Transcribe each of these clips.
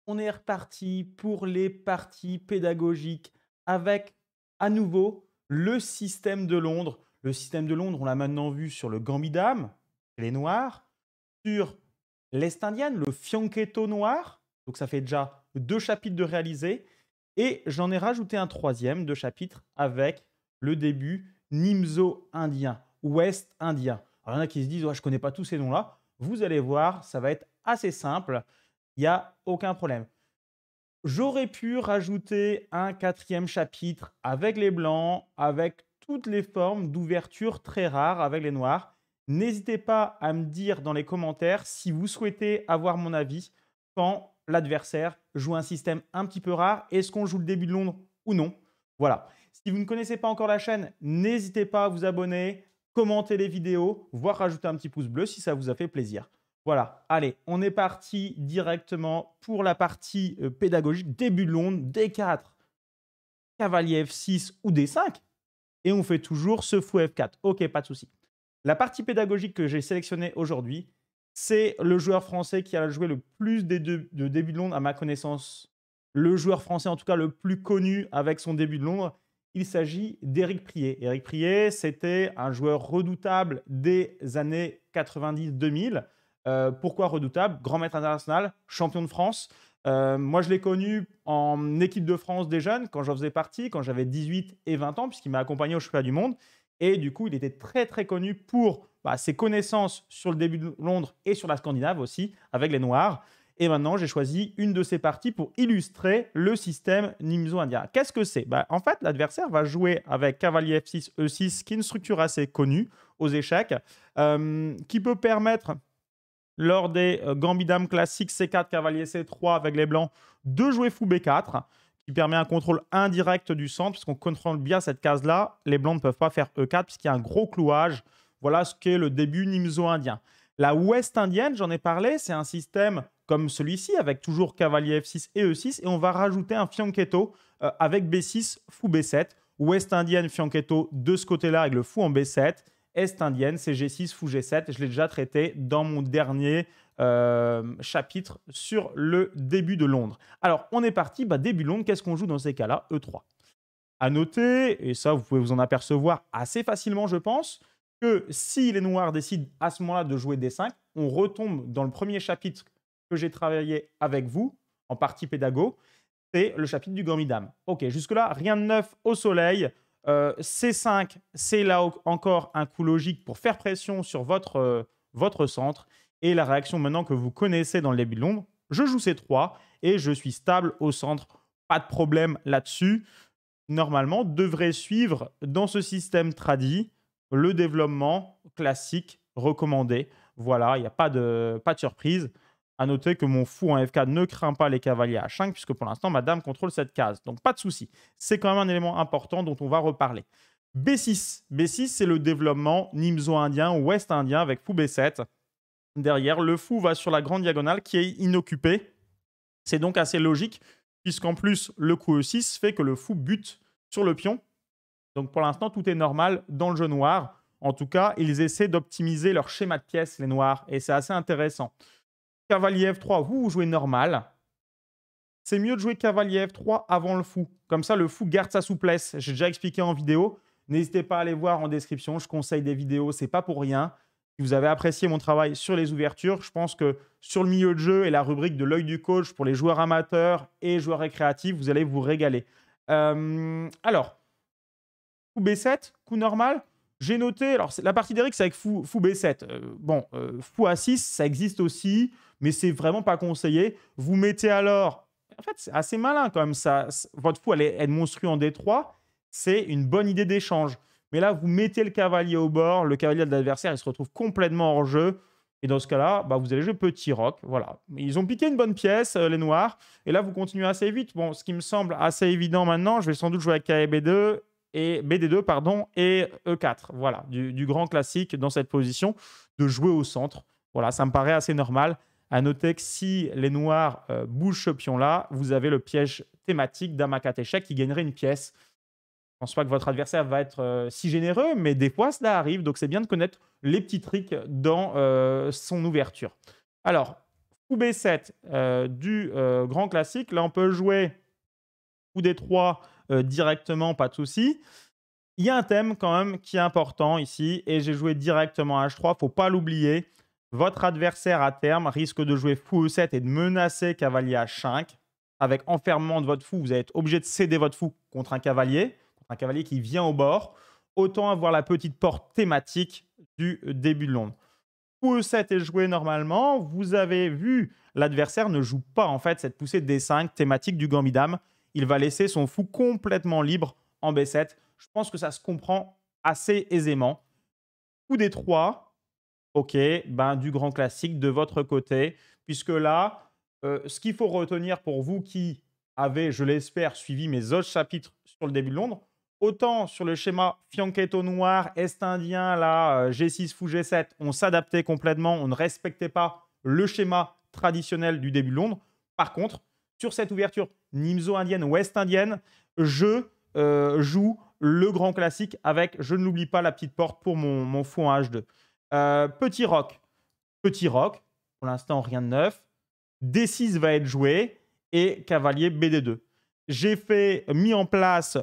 On est reparti pour les parties pédagogiques avec à nouveau le système de Londres. Le système de Londres, on l'a maintenant vu sur le Gambit dame, les noirs, sur l'Est indienne, le fianchetto noir. Donc ça fait déjà 2 chapitres de réalisés. Et j'en ai rajouté un troisième de chapitre avec le début Nimzo indien, Ouest indien. Alors il y en a qui se disent ouais, je ne connais pas tous ces noms-là. Vous allez voir, ça va être assez simple. Il n'y a aucun problème. J'aurais pu rajouter un quatrième chapitre avec les blancs, avec toutes les formes d'ouverture très rares avec les noirs. N'hésitez pas à me dire dans les commentaires si vous souhaitez avoir mon avis quand l'adversaire joue un système un petit peu rare. Est-ce qu'on joue le début de Londres ou non? Voilà. Si vous ne connaissez pas encore la chaîne, n'hésitez pas à vous abonner, commenter les vidéos, voire rajouter un petit pouce bleu si ça vous a fait plaisir. Voilà, allez, on est parti directement pour la partie pédagogique, début de Londres, D4, cavalier F6 ou D5. Et on fait toujours ce fou F4. Ok, pas de souci. La partie pédagogique que j'ai sélectionnée aujourd'hui, c'est le joueur français qui a joué le plus de début de Londres à ma connaissance. Le joueur français, en tout cas, le plus connu avec son début de Londres. Il s'agit d'Éric Prier. Éric Prier, c'était un joueur redoutable des années 90-2000. Pourquoi redoutable? Grand maître international, champion de France. Moi, je l'ai connu en équipe de France des jeunes, quand j'en faisais partie, quand j'avais 18 et 20 ans, puisqu'il m'a accompagné au championnat du monde. Et du coup, il était très, très connu pour ses connaissances sur le début de Londres et sur la Scandinave aussi, avec les Noirs. Et maintenant, j'ai choisi une de ces parties pour illustrer le système Nimzo indien. Qu'est-ce que c'est? En fait, l'adversaire va jouer avec cavalier F6, E6, qui est une structure assez connue aux échecs, qui peut permettre lors des gambits dames classiques C4, cavalier C3 avec les blancs, de jouer fou B4, qui permet un contrôle indirect du centre, puisqu'on contrôle bien cette case-là. Les blancs ne peuvent pas faire E4, puisqu'il y a un gros clouage. Voilà ce qu'est le début Nimzo indien. La Ouest indienne, j'en ai parlé, c'est un système comme celui-ci, avec toujours cavalier F6 et E6, et on va rajouter un fianchetto avec B6, fou B7. Ouest indienne, fianchetto de ce côté-là, avec le fou en B7. Est indienne, c'est G6, fou G7. Je l'ai déjà traité dans mon dernier chapitre sur le début de Londres. Alors, on est parti. Début de Londres, qu'est-ce qu'on joue dans ces cas-là? E3. À noter, et ça, vous pouvez vous en apercevoir assez facilement, je pense, que si les Noirs décident à ce moment-là de jouer D5, on retombe dans le premier chapitre que j'ai travaillé avec vous, en partie pédago, c'est le chapitre du Gambit dame. Ok, jusque-là, rien de neuf au soleil. C5, c'est là encore un coup logique pour faire pression sur votre centre. Et la réaction maintenant que vous connaissez dans le début de Londres, je joue C3 et je suis stable au centre. Pas de problème là-dessus. Normalement, devrait suivre dans ce système tradi le développement classique recommandé. Voilà, il n'y a pas de surprise. À noter que mon fou en F4 ne craint pas les cavaliers H5, puisque pour l'instant, ma dame contrôle cette case. Donc, pas de souci. C'est quand même un élément important dont on va reparler. B6. B6, c'est le développement Nimzo indien ou Ouest indien avec fou B7. Derrière, le fou va sur la grande diagonale qui est inoccupée. C'est donc assez logique, puisqu'en plus, le coup E6 fait que le fou bute sur le pion. Donc, pour l'instant, tout est normal dans le jeu noir. En tout cas, ils essaient d'optimiser leur schéma de pièces, les noirs, et c'est assez intéressant. Cavalier F3, vous jouez normal. C'est mieux de jouer cavalier F3 avant le fou. Comme ça, le fou garde sa souplesse. J'ai déjà expliqué en vidéo. N'hésitez pas à aller voir en description. Je conseille des vidéos, c'est pas pour rien. Si vous avez apprécié mon travail sur les ouvertures, je pense que sur le milieu de jeu et la rubrique de l'œil du coach pour les joueurs amateurs et joueurs récréatifs, vous allez vous régaler. Alors, fou B7, coup normal. J'ai noté, alors la partie d'Eric, c'est avec fou B7. Fou A6, ça existe aussi, mais c'est vraiment pas conseillé. Vous mettez alors, en fait, c'est assez malin quand même. Votre fou, elle est monstrueuse en D3. C'est une bonne idée d'échange. Mais là, vous mettez le cavalier au bord, le cavalier de l'adversaire, il se retrouve complètement hors jeu. Et dans ce cas-là, vous allez jouer petit roc. Voilà. Ils ont piqué une bonne pièce, les noirs. Et là, vous continuez assez vite. Bon, ce qui me semble assez évident maintenant, je vais sans doute jouer avec KB2 et BD2 et E4. Voilà, du grand classique dans cette position, de jouer au centre. Voilà, ça me paraît assez normal. À noter que si les noirs bougent ce pion-là, vous avez le piège thématique dame à 4 échecs qui gagnerait une pièce. Je ne pense pas que votre adversaire va être si généreux, mais des fois, cela arrive. Donc, c'est bien de connaître les petits tricks dans son ouverture. Alors, fou B7 du grand classique. Là, on peut jouer fou D3 directement, pas de souci. Il y a un thème quand même qui est important ici et j'ai joué directement H3. Il ne faut pas l'oublier. Votre adversaire à terme risque de jouer fou E7 et de menacer cavalier H5. Avec enfermement de votre fou, vous allez être obligé de céder votre fou contre un cavalier qui vient au bord. Autant avoir la petite porte thématique du début de Londres. Fou E7 est joué normalement. Vous avez vu, l'adversaire ne joue pas en fait cette poussée D5 thématique du gambit dame. Il va laisser son fou complètement libre en B7. Je pense que ça se comprend assez aisément. Fou D3, ok, ben, du grand classique de votre côté, puisque là, ce qu'il faut retenir pour vous qui avez, je l'espère, suivi mes autres chapitres sur le début de Londres, autant sur le schéma fianchetto noir, est-indien, là, G6 fou G7, on s'adaptait complètement, on ne respectait pas le schéma traditionnel du début de Londres. Par contre, sur cette ouverture nimzo-indienne ou est-indienne, je joue le grand classique avec, je ne l'oublie pas, la petite porte pour mon fou en H2. Petit roc, pour l'instant rien de neuf. D6 va être joué et cavalier BD2. J'ai mis en place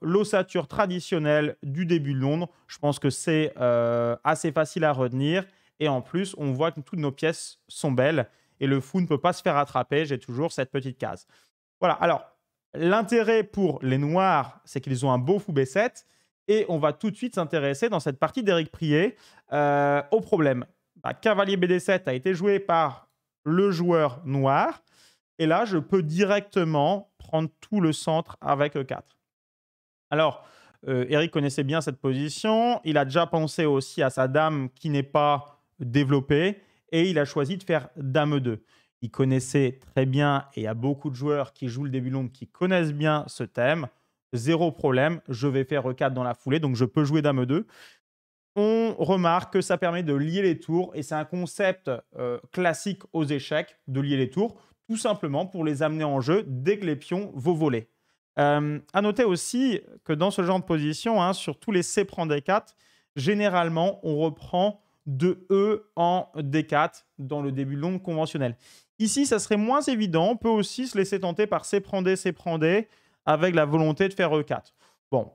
l'ossature traditionnelle du début de Londres. Je pense que c'est assez facile à retenir. Et en plus, on voit que toutes nos pièces sont belles et le fou ne peut pas se faire attraper. J'ai toujours cette petite case. Voilà, alors, l'intérêt pour les noirs, c'est qu'ils ont un beau fou B7. Et on va tout de suite s'intéresser dans cette partie d'Éric Prier au problème. Cavalier BD7 a été joué par le joueur noir. Et là, je peux directement prendre tout le centre avec E4. Alors, Eric connaissait bien cette position. Il a déjà pensé aussi à sa dame qui n'est pas développée. Et il a choisi de faire dame E2. Il connaissait très bien, et il y a beaucoup de joueurs qui jouent le début de Londres qui connaissent bien ce thème. Zéro problème, je vais faire E4 dans la foulée, donc je peux jouer dame E2. On remarque que ça permet de lier les tours, et c'est un concept classique aux échecs, de lier les tours, tout simplement pour les amener en jeu dès que les pions vont voler. À noter aussi que dans ce genre de position, sur tous les C prend D4, généralement, on reprend de E en D4 dans le début de Londres conventionnel. Ici, ça serait moins évident. On peut aussi se laisser tenter par C prend D, avec la volonté de faire E4. Bon,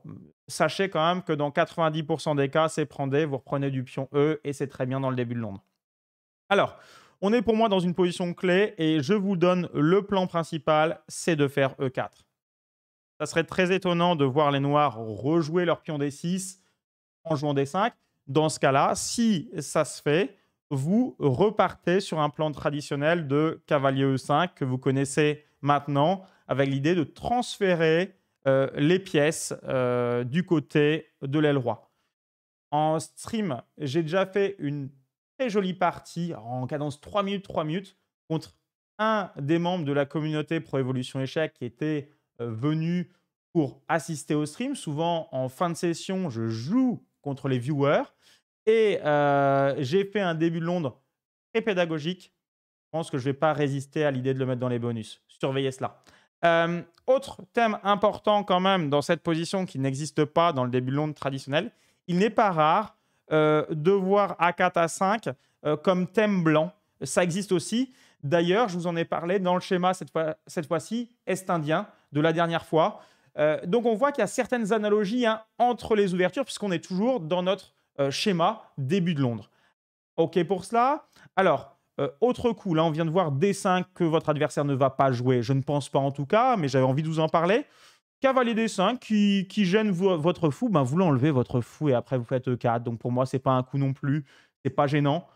sachez quand même que dans 90% des cas, C prend D, vous reprenez du pion E et c'est très bien dans le début de Londres. Alors, on est pour moi dans une position clé et je vous donne le plan principal, c'est de faire E4. Ça serait très étonnant de voir les noirs rejouer leur pion D6 en jouant D5. Dans ce cas-là, si ça se fait, vous repartez sur un plan traditionnel de cavalier E5 que vous connaissez maintenant, avec l'idée de transférer les pièces du côté de l'aile roi. En stream, j'ai déjà fait une très jolie partie en cadence 3 minutes contre un des membres de la communauté Pro Evolution Échec qui était venu pour assister au stream. Souvent, en fin de session, je joue contre les viewers. Et j'ai fait un début de Londres très pédagogique. Je pense que je ne vais pas résister à l'idée de le mettre dans les bonus. Surveillez cela. Autre thème important quand même dans cette position qui n'existe pas dans le début de Londres traditionnel, il n'est pas rare de voir A4, A5 comme thème blanc. Ça existe aussi. D'ailleurs, je vous en ai parlé dans le schéma cette fois-ci est-indien de la dernière fois. Donc on voit qu'il y a certaines analogies entre les ouvertures puisqu'on est toujours dans notre schéma début de Londres. OK pour cela. Alors, autre coup, là on vient de voir D5 que votre adversaire ne va pas jouer. Je ne pense pas en tout cas, mais j'avais envie de vous en parler. Cavalier D5 qui gêne votre fou, ben vous l'enlevez votre fou et après vous faites E4. Donc pour moi, ce n'est pas un coup non plus, c'est pas gênant.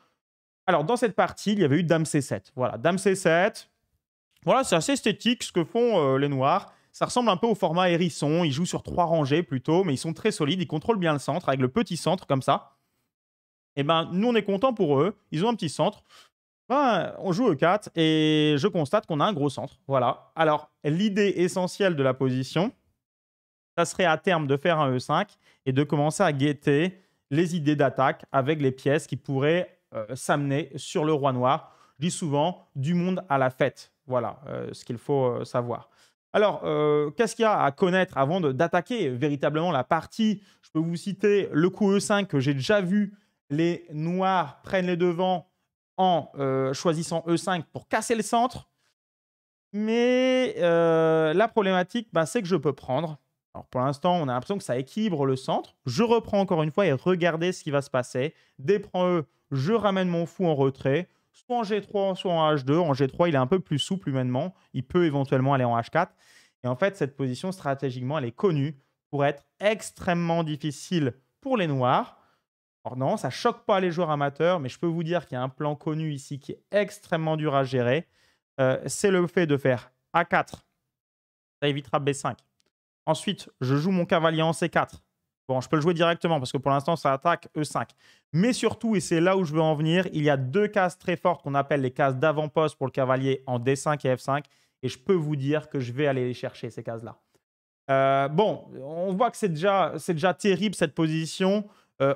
Alors dans cette partie, il y avait eu Dame C7. Voilà, Dame C7. Voilà, c'est assez esthétique ce que font les noirs. Ça ressemble un peu au format hérisson. Ils jouent sur 3 rangées plutôt, mais ils sont très solides. Ils contrôlent bien le centre avec le petit centre comme ça. Et ben, nous, on est content pour eux. Ils ont un petit centre. Ben, on joue E4 et je constate qu'on a un gros centre. Voilà. Alors, l'idée essentielle de la position, ça serait à terme de faire un E5 et de commencer à guetter les idées d'attaque avec les pièces qui pourraient s'amener sur le roi noir. Je dis souvent du monde à la fête. Voilà ce qu'il faut savoir. Alors, qu'est-ce qu'il y a à connaître avant d'attaquer véritablement la partie? Je peux vous citer le coup E5 que j'ai déjà vu. Les noirs prennent les devants en choisissant E5 pour casser le centre. Mais la problématique, bah, c'est que je peux prendre. Alors pour l'instant, on a l'impression que ça équilibre le centre. Je reprends encore une fois et regardez ce qui va se passer. Dès prend E, je ramène mon fou en retrait, soit en G3, soit en H2. En G3, il est un peu plus souple humainement. Il peut éventuellement aller en H4. Et en fait, cette position, stratégiquement, elle est connue pour être extrêmement difficile pour les noirs. Alors non, ça ne choque pas les joueurs amateurs, mais je peux vous dire qu'il y a un plan connu ici qui est extrêmement dur à gérer. C'est le fait de faire A4. Ça évitera B5. Ensuite, je joue mon cavalier en C4. Bon, je peux le jouer directement parce que pour l'instant, ça attaque E5. Mais surtout, et c'est là où je veux en venir, il y a deux cases très fortes qu'on appelle les cases d'avant-poste pour le cavalier en D5 et F5. Et je peux vous dire que je vais aller les chercher, ces cases-là. Bon, on voit que c'est déjà terrible cette position.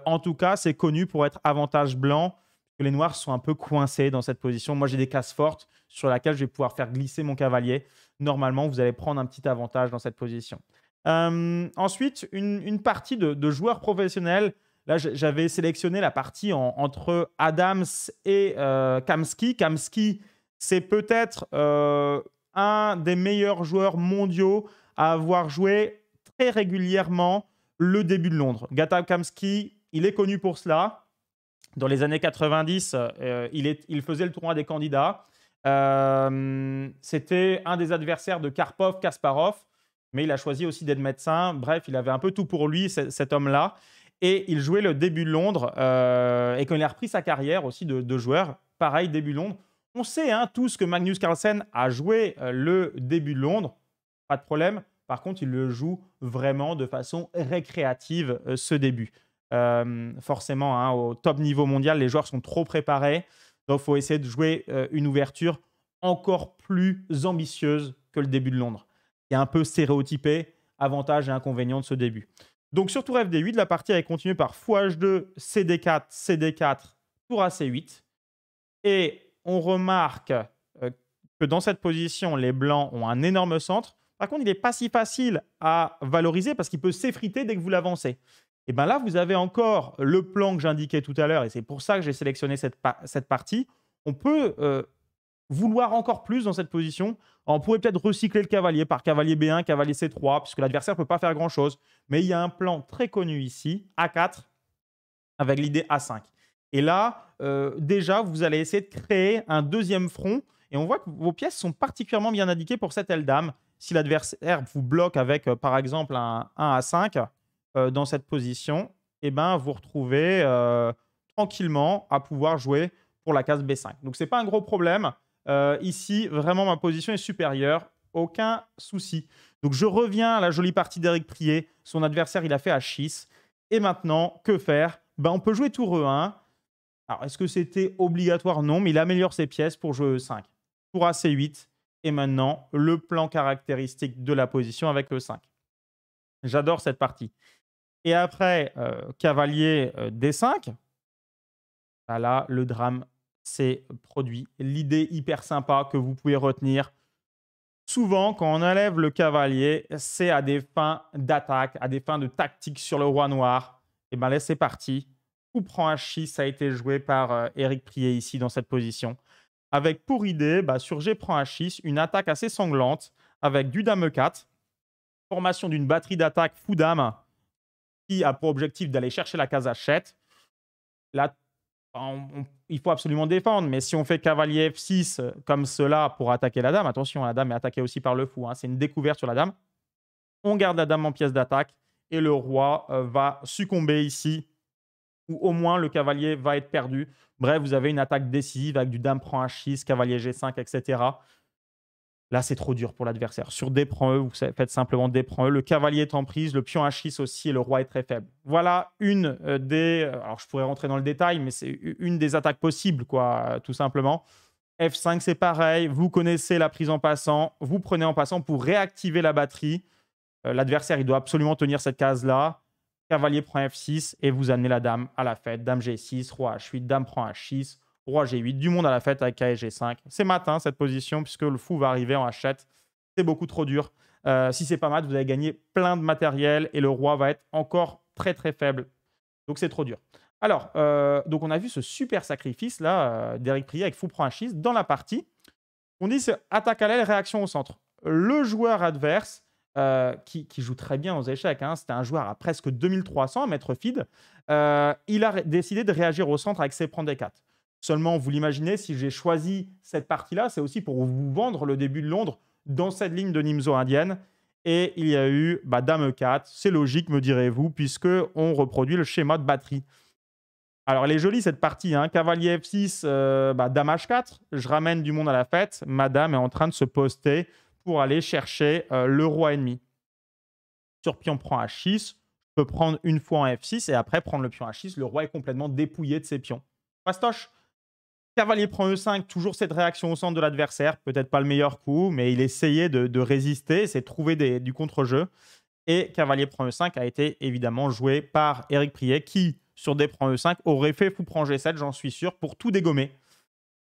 En tout cas, c'est connu pour être avantage blanc. Que les noirs sont un peu coincés dans cette position. Moi, j'ai des cases fortes sur lesquelles je vais pouvoir faire glisser mon cavalier. Normalement, vous allez prendre un petit avantage dans cette position. Ensuite, une partie de joueurs professionnels. Là, j'avais sélectionné la partie entre Adams et Kamsky. Kamsky, c'est peut-être un des meilleurs joueurs mondiaux à avoir joué très régulièrement le début de Londres. Gata Kamsky, il est connu pour cela. Dans les années 90, il faisait le tournoi des candidats. C'était un des adversaires de Karpov, Kasparov, mais il a choisi aussi d'être médecin. Bref, il avait un peu tout pour lui, cet homme-là. Et il jouait le début de Londres. Et quand il a repris sa carrière aussi de joueur, pareil, début de Londres. On sait tous que Magnus Carlsen a joué le début de Londres. Pas de problème. Par contre, il le joue vraiment de façon récréative, ce début. Forcément, au top niveau mondial, les joueurs sont trop préparés. Donc, il faut essayer de jouer une ouverture encore plus ambitieuse que le début de Londres. Il y a un peu stéréotypé, avantages et inconvénients de ce début. Donc, sur tour FD8, la partie est continuée par fou H2, CD4, CD4, tour à C8. Et on remarque que dans cette position, les blancs ont un énorme centre. Par contre, il n'est pas si facile à valoriser parce qu'il peut s'effriter dès que vous l'avancez. Et bien là, vous avez encore le plan que j'indiquais tout à l'heure, et c'est pour ça que j'ai sélectionné cette partie. On peut vouloir encore plus dans cette position. Alors, on pourrait peut-être recycler le cavalier par cavalier B1, cavalier C3, puisque l'adversaire ne peut pas faire grand-chose. Mais il y a un plan très connu ici, A4, avec l'idée A5. Et là, déjà, vous allez essayer de créer un deuxième front. Et on voit que vos pièces sont particulièrement bien indiquées pour cette aile-dame. Si l'adversaire vous bloque avec, par exemple, un A5 dans cette position, eh ben, vous retrouvez tranquillement à pouvoir jouer pour la case B5. Donc, ce n'est pas un gros problème. Ici, vraiment, ma position est supérieure. Aucun souci. Donc, je reviens à la jolie partie d'Éric Prier. Son adversaire, il a fait H6. Et maintenant, que faire? Ben, on peut jouer tour E1. Alors, est-ce que c'était obligatoire? Non, mais il améliore ses pièces pour jouer E5. Tour à C8. Et maintenant, le plan caractéristique de la position avec E5. J'adore cette partie. Et après, cavalier D5. Ben là, le drame s'est produit. L'idée hyper sympa que vous pouvez retenir. Souvent, quand on enlève le cavalier, c'est à des fins d'attaque, à des fins de tactique sur le roi noir. Et bien là, c'est parti. Coup prend H6, ça a été joué par Éric Prier ici dans cette position. Avec pour idée, sur G prend H6, une attaque assez sanglante avec du dame E4, formation d'une batterie d'attaque fou dame qui a pour objectif d'aller chercher la case H7. Là, il faut absolument défendre, mais si on fait cavalier F6 comme cela pour attaquer la dame, attention, la dame est attaquée aussi par le fou, c'est une découverte sur la dame. On garde la dame en pièce d'attaque et le roi va succomber ici, ou au moins le cavalier va être perdu. Bref, vous avez une attaque décisive avec du dame prend H6, cavalier G5, etc. Là, c'est trop dur pour l'adversaire. Sur D prend E, vous faites simplement D prend E. Le cavalier est en prise, le pion H6 aussi et le roi est très faible. Voilà une des... Alors, je pourrais rentrer dans le détail, mais c'est une des attaques possibles, quoi, tout simplement. F5, c'est pareil. Vous connaissez la prise en passant. Vous prenez en passant pour réactiver la batterie. L'adversaire, il doit absolument tenir cette case-là. Cavalier prend F6 et vous amenez la dame à la fête. Dame G6, roi H8, dame prend H6. Roi G8, du monde à la fête avec K et G5. C'est matin cette position puisque le fou va arriver en H7. C'est beaucoup trop dur. Si c'est pas mat, vous allez gagner plein de matériel et le roi va être encore très très faible. Donc c'est trop dur. Alors, donc on a vu ce super sacrifice là, d'Éric Prier avec fou prend un schiste dans la partie. On dit c'est attaque à l'aile, réaction au centre. Le joueur adverse, qui joue très bien aux échecs, hein, c'était un joueur à presque 2300, Maître Feed, il a décidé de réagir au centre avec ses prend D4. Seulement, vous l'imaginez, si j'ai choisi cette partie-là, c'est aussi pour vous vendre le début de Londres dans cette ligne de Nimzo indienne. Et il y a eu Dame E4. C'est logique, me direz-vous, puisque on reproduit le schéma de batterie. Alors, elle est jolie cette partie, hein. Cavalier F6, Dame H4. Je ramène du monde à la fête. Madame est en train de se poster pour aller chercher le roi ennemi. Sur pion prend H6. Je peux prendre une fois en F6 et après prendre le pion H6. Le roi est complètement dépouillé de ses pions. Fastoche. Cavalier prend E5, toujours cette réaction au centre de l'adversaire. Peut-être pas le meilleur coup, mais il essayait de résister, c'est de trouver du contre-jeu. Et cavalier prend E5 a été évidemment joué par Éric Priet, qui, sur D prend E5, aurait fait fou prend G7, j'en suis sûr, pour tout dégommer.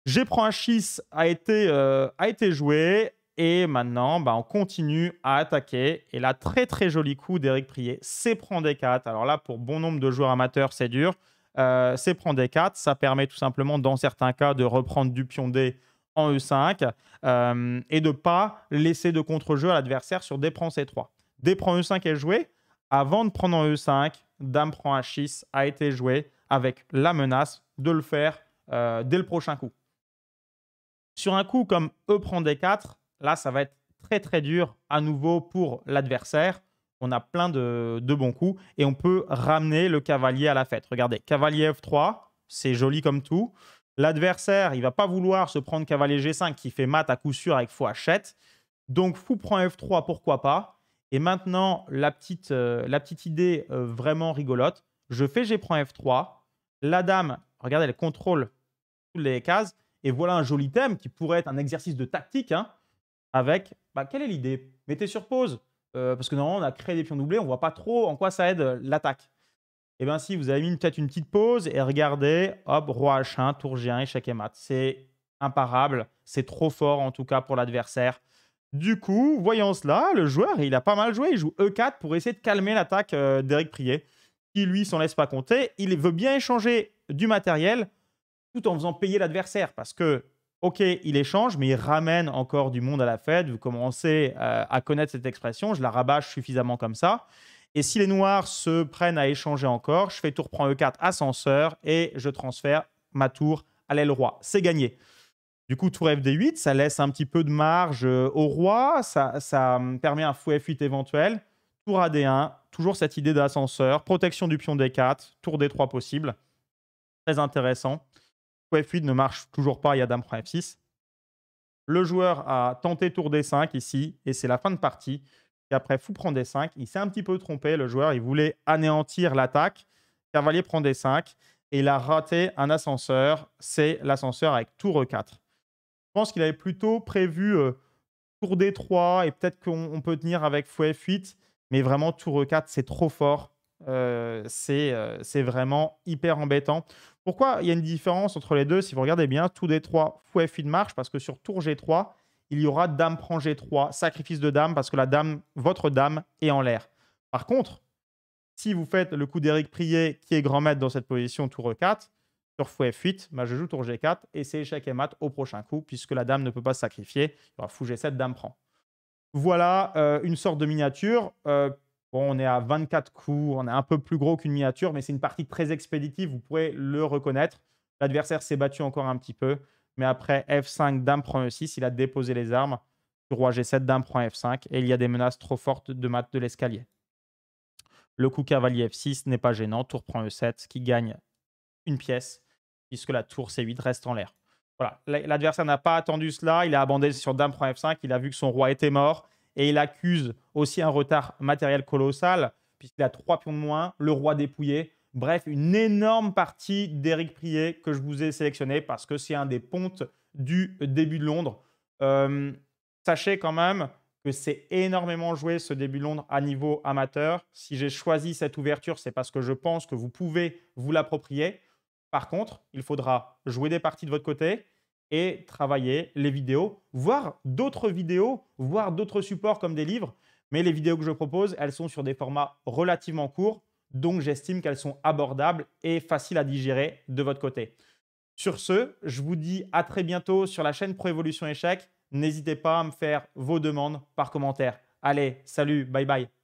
G prend H6 a été joué. Et maintenant, on continue à attaquer. Et là, très très joli coup d'Éric Priet. C prend D4. Alors là, pour bon nombre de joueurs amateurs, c'est dur. C prend D4, ça permet tout simplement, dans certains cas, de reprendre du pion D en E5 et de ne pas laisser de contre-jeu à l'adversaire sur D prend C3. D prend E5 est joué. Avant de prendre en E5, Dame prend H6 a été joué avec la menace de le faire dès le prochain coup. Sur un coup comme E prend D4, là, ça va être très très dur à nouveau pour l'adversaire. On a plein de bons coups et on peut ramener le cavalier à la fête. Regardez, cavalier F3, c'est joli comme tout. L'adversaire, il ne va pas vouloir se prendre cavalier G5 qui fait mat à coup sûr avec fou H7. Donc, fou prend F3, pourquoi pas. Et maintenant, la petite idée vraiment rigolote. Je fais G prend F3. La dame, regardez, elle contrôle toutes les cases. Et voilà un joli thème qui pourrait être un exercice de tactique, hein, avec, quelle est l'idée? Mettez sur pause. Parce que normalement, on a créé des pions doublés, on ne voit pas trop en quoi ça aide l'attaque. Et bien si, vous avez mis peut-être une petite pause et regardez, hop, roi H1, tour G1, échec et mat. C'est imparable, c'est trop fort en tout cas pour l'adversaire. Du coup, voyant cela, le joueur, il a pas mal joué, il joue E4 pour essayer de calmer l'attaque d'Éric Priet, qui lui s'en laisse pas compter. Il veut bien échanger du matériel tout en faisant payer l'adversaire parce que ok, il échange, mais il ramène encore du monde à la fête. Vous commencez à connaître cette expression. Je la rabâche suffisamment comme ça. Et si les noirs se prennent à échanger encore, je fais tour prend E4 ascenseur et je transfère ma tour à l'aile roi. C'est gagné. Du coup, tour FD8, ça laisse un petit peu de marge au roi. Ça permet un fou F8 éventuel. Tour AD1, toujours cette idée d'ascenseur. Protection du pion D4, tour D3 possible. Très intéressant. F8 ne marche toujours pas, il y a Dame prend F6. Le joueur a tenté tour D5 ici, et c'est la fin de partie. Et après, fou prend D5. Il s'est un petit peu trompé, le joueur. Il voulait anéantir l'attaque. Cavalier prend D5. Et il a raté un ascenseur. C'est l'ascenseur avec tour E4. Je pense qu'il avait plutôt prévu tour D3, et peut-être qu'on peut tenir avec fou F8. Mais vraiment, tour E4, c'est trop fort. C'est vraiment hyper embêtant. Pourquoi il y a une différence entre les deux? Si vous regardez bien, tour D3, fou F8 marche parce que sur tour G3, il y aura dame prend G3, sacrifice de dame parce que votre dame est en l'air. Par contre, si vous faites le coup d'Éric Priet qui est grand maître dans cette position tour E4, sur fou F8, je joue tour G4 et c'est échec et mat au prochain coup puisque la dame ne peut pas se sacrifier. Il y aura fou G7, dame prend. Voilà une sorte de miniature. Bon, on est à 24 coups, on est un peu plus gros qu'une miniature, mais c'est une partie très expéditive, vous pourrez le reconnaître. L'adversaire s'est battu encore un petit peu, mais après F5, Dame prend E6, il a déposé les armes. Roi G7, Dame prend F5, et il y a des menaces trop fortes de mat de l'escalier. Le coup cavalier F6 n'est pas gênant, tour prend E7, qui gagne une pièce, puisque la tour C8 reste en l'air. Voilà, l'adversaire n'a pas attendu cela, il a abandonné sur Dame prend F5, il a vu que son roi était mort, et il accuse aussi un retard matériel colossal, puisqu'il a 3 pions de moins, le roi dépouillé. Bref, une énorme partie d'Éric Priet que je vous ai sélectionné parce que c'est un des pontes du début de Londres. Sachez quand même que c'est énormément joué ce début de Londres à niveau amateur. Si j'ai choisi cette ouverture, c'est parce que je pense que vous pouvez vous l'approprier. Par contre, il faudra jouer des parties de votre côté et travailler les vidéos, voir d'autres vidéos, voir d'autres supports comme des livres. Mais les vidéos que je propose, elles sont sur des formats relativement courts. Donc, j'estime qu'elles sont abordables et faciles à digérer de votre côté. Sur ce, je vous dis à très bientôt sur la chaîne Pro Évolution Échec. N'hésitez pas à me faire vos demandes par commentaire. Allez, salut, bye bye.